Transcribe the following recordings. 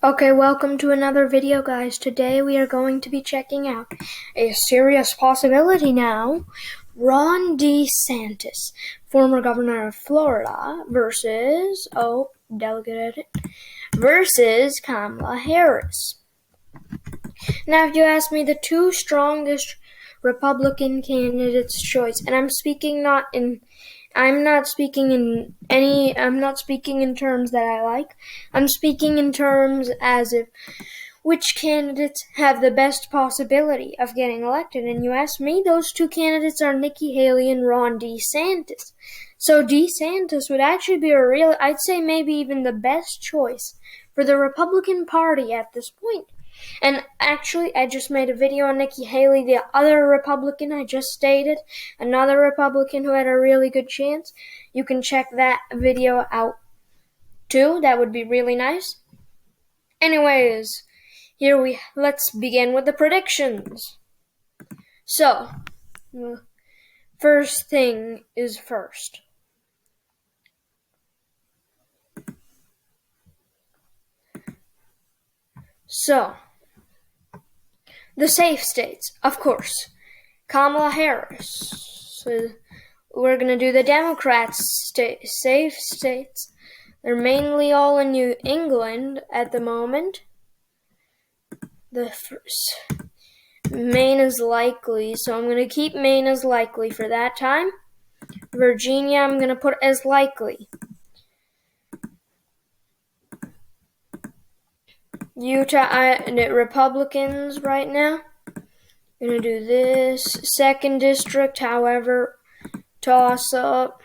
Okay, welcome to another video, guys. Today we are going to be checking out a serious possibility now. Ron DeSantis, former governor of Florida, versus versus Kamala Harris. Now, if you ask me, the two strongest Republican candidates' choice, and I'm not speaking in terms that I like. I'm speaking in terms as if which candidates have the best possibility of getting elected. And you ask me, those two candidates are Nikki Haley and Ron DeSantis. So DeSantis would actually be I'd say maybe even the best choice for the Republican Party at this point. And actually, I just made a video on Nikki Haley, the other Republican I just stated, another Republican who had a really good chance. You can check that video out too. That would be really nice. Anyways, let's begin with the predictions. So, first thing is first. So, the safe states, of course. Kamala Harris. So we're going to do the Democrats' safe states. They're mainly all in New England at the moment. The Maine is likely, so I'm going to keep Maine as likely for that time. Virginia, I'm going to put as likely. Utah, Republicans right now. I'm going to do this. Second district, however, toss up.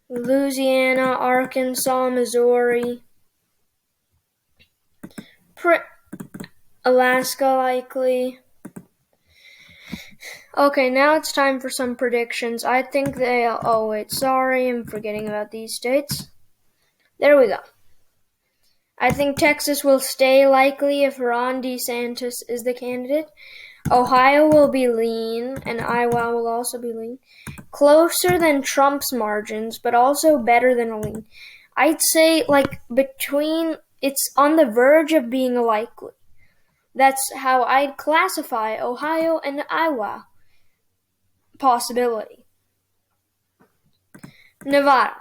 Louisiana, Arkansas, Missouri. Alaska likely. Okay, now it's time for some predictions. I think I'm forgetting about these states. There we go. I think Texas will stay likely if Ron DeSantis is the candidate. Ohio will be lean, and Iowa will also be lean. Closer than Trump's margins, but also better than lean. I'd say it's on the verge of being likely. That's how I'd classify Ohio and Iowa possibility. Nevada.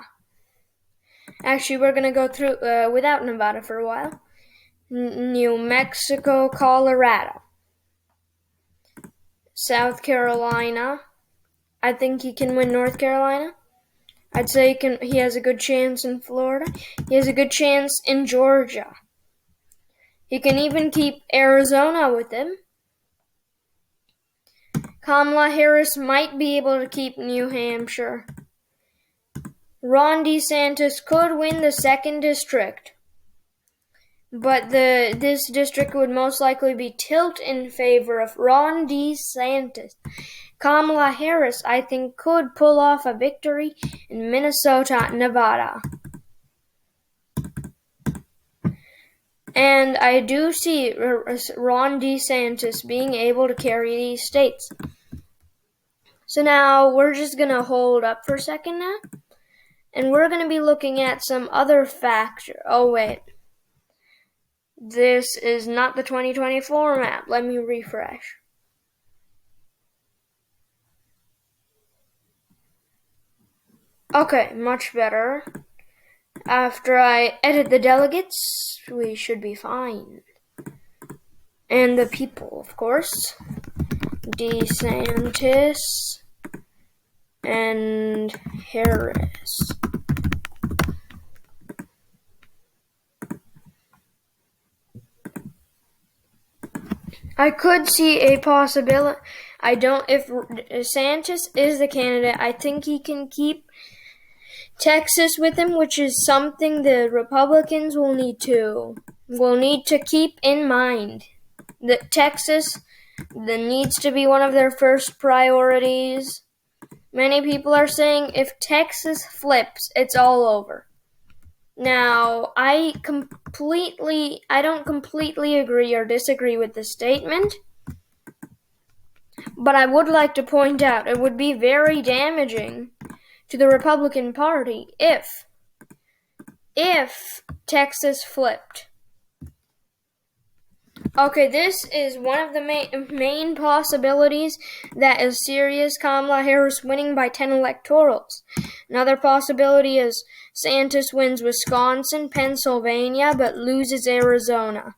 Actually, we're going to go through without Nevada for a while. New Mexico, Colorado. South Carolina. I think he can win North Carolina. I'd say he has a good chance in Florida. He has a good chance in Georgia. He can even keep Arizona with him. Kamala Harris might be able to keep New Hampshire. Ron DeSantis could win the second district, but this district would most likely be tilt in favor of Ron DeSantis. Kamala Harris, I think, could pull off a victory in Minnesota, Nevada. And I do see Ron DeSantis being able to carry these states. So now we're just going to hold up for a second now. And we're going to be looking at some other factor. Oh, wait. This is not the 2024 map. Let me refresh. Okay, much better. After I edit the delegates, we should be fine. And the people, of course. DeSantis and Harris. I could see a possibility. If DeSantis is the candidate, I think he can keep Texas with him, which is something the Republicans will need to keep in mind. That Texas needs to be one of their first priorities. Many people are saying if Texas flips, it's all over. Now, I don't completely agree or disagree with this statement, but I would like to point out it would be very damaging to the Republican Party if Texas flipped. Okay, this is one of the main possibilities that is serious. Kamala Harris winning by 10 electorals. Another possibility is DeSantis wins Wisconsin, Pennsylvania, but loses Arizona.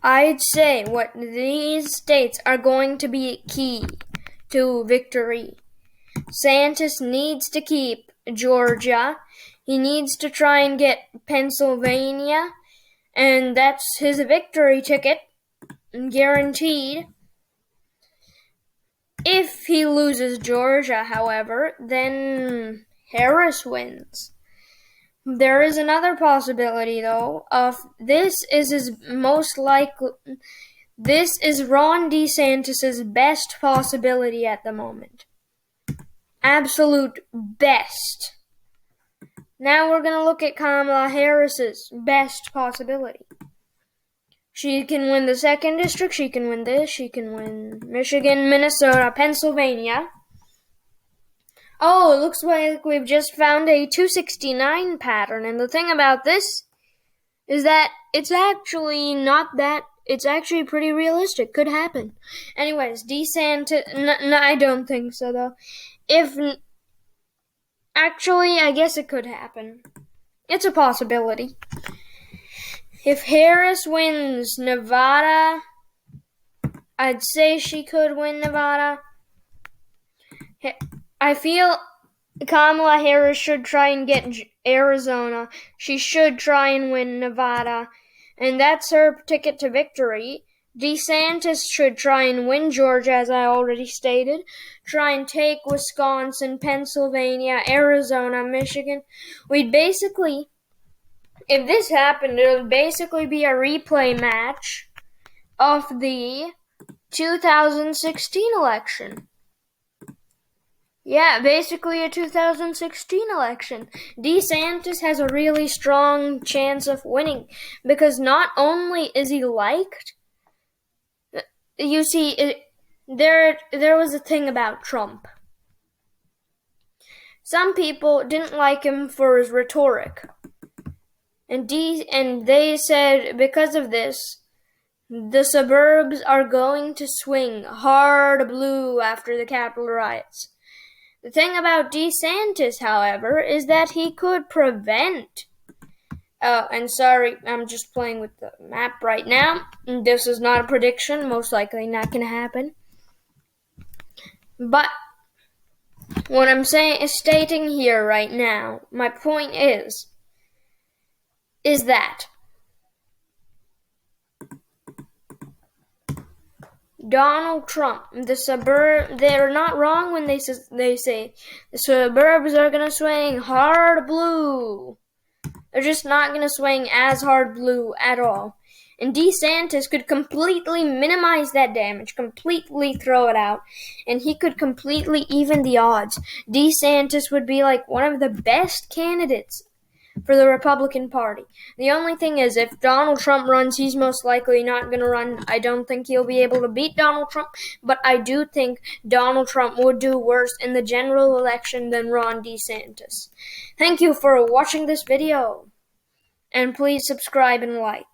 I'd say what these states are going to be key to victory. DeSantis needs to keep Georgia. He needs to try and get Pennsylvania, and that's his victory ticket, guaranteed. If he loses Georgia, however, then Harris wins. There is another possibility, though, of this is Ron DeSantis' best possibility at the moment. Absolute best. Now we're going to look at Kamala Harris's best possibility. She can win the 2nd district, she can win this, she can win Michigan, Minnesota, Pennsylvania. Oh, it looks like we've just found a 269 pattern, and the thing about this is that it's actually pretty realistic. Could happen. Anyways, DeSantis, no, I don't think so, though. Actually, I guess it could happen. It's a possibility. If Harris wins Nevada, I'd say she could win Nevada. I feel Kamala Harris should try and get Arizona. She should try and win Nevada. And that's her ticket to victory. DeSantis should try and win Georgia, as I already stated. Try and take Wisconsin, Pennsylvania, Arizona, Michigan. If this happened, it would basically be a replay match of the 2016 election. Yeah, basically a 2016 election. DeSantis has a really strong chance of winning because not only is he liked, you see, there was a thing about Trump. Some people didn't like him for his rhetoric. And they said because of this, the suburbs are going to swing hard blue after the Capitol riots. The thing about DeSantis, however, is that he could prevent. And sorry, I'm just playing with the map right now. This is not a prediction, most likely not going to happen. But what I'm stating here right now, my point is that Donald Trump, they're not wrong when they say the suburbs are going to swing hard blue. They're just not going to swing as hard blue at all. And DeSantis could completely minimize that damage, completely throw it out, and he could completely even the odds. DeSantis would be like one of the best candidates for the Republican Party. The only thing is, if Donald Trump runs, he's most likely not going to run. I don't think he'll be able to beat Donald Trump, but I do think Donald Trump would do worse in the general election than Ron DeSantis. Thank you for watching this video, and please subscribe and like.